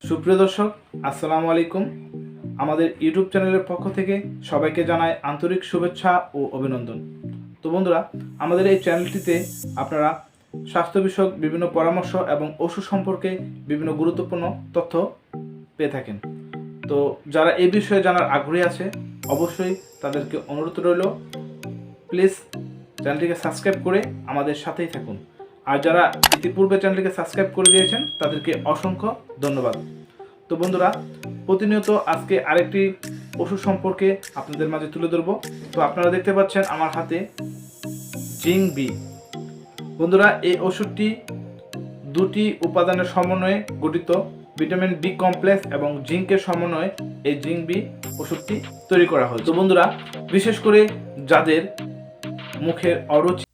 সুপ্রিয় দর্শক, আসসালামু আলাইকুম। আমাদের ইউটিউব চ্যানেলের পক্ষ থেকে সবাইকে জানাই আন্তরিক শুভেচ্ছা ও অভিনন্দন। তো বন্ধুরা, আমাদের এই চ্যানেলটিতে আপনারা স্বাস্থ্য বিষয়ক বিভিন্ন পরামর্শ এবং ওষুধ সম্পর্কে বিভিন্ন গুরুত্বপূর্ণ তথ্য পেয়ে থাকেন। তো যারা এই বিষয়ে জানার আগ্রহী আছে, অবশ্যই তাদেরকে অনুরোধ রইল, প্লিজ চ্যানেলটিকে সাবস্ক্রাইব করে আমাদের সাথেই থাকুন। আর যারা ইতিপূর্বে চ্যানেলটিকে সাবস্ক্রাইব করে দিয়েছেন তাদেরকে অসংখ্য ধন্যবাদ। তো বন্ধুরা, প্রতিনিয়ত আজকে আরেকটি ওষুধ সম্পর্কে আপনাদের মাঝে তুলে ধরব। তো আপনারা দেখতে পাচ্ছেন আমার হাতে জিঙ্ক বি। বন্ধুরা, এই ওষুধটি দুটি উপাদানের সমন্বয়ে গঠিত, ভিটামিন বি কমপ্লেক্স এবং জিঙ্কের সমন্বয়ে এই জিঙ্ক বি ওষুধটি তৈরি করা হয়। তো বন্ধুরা, বিশেষ করে যাদের মুখের অরুচি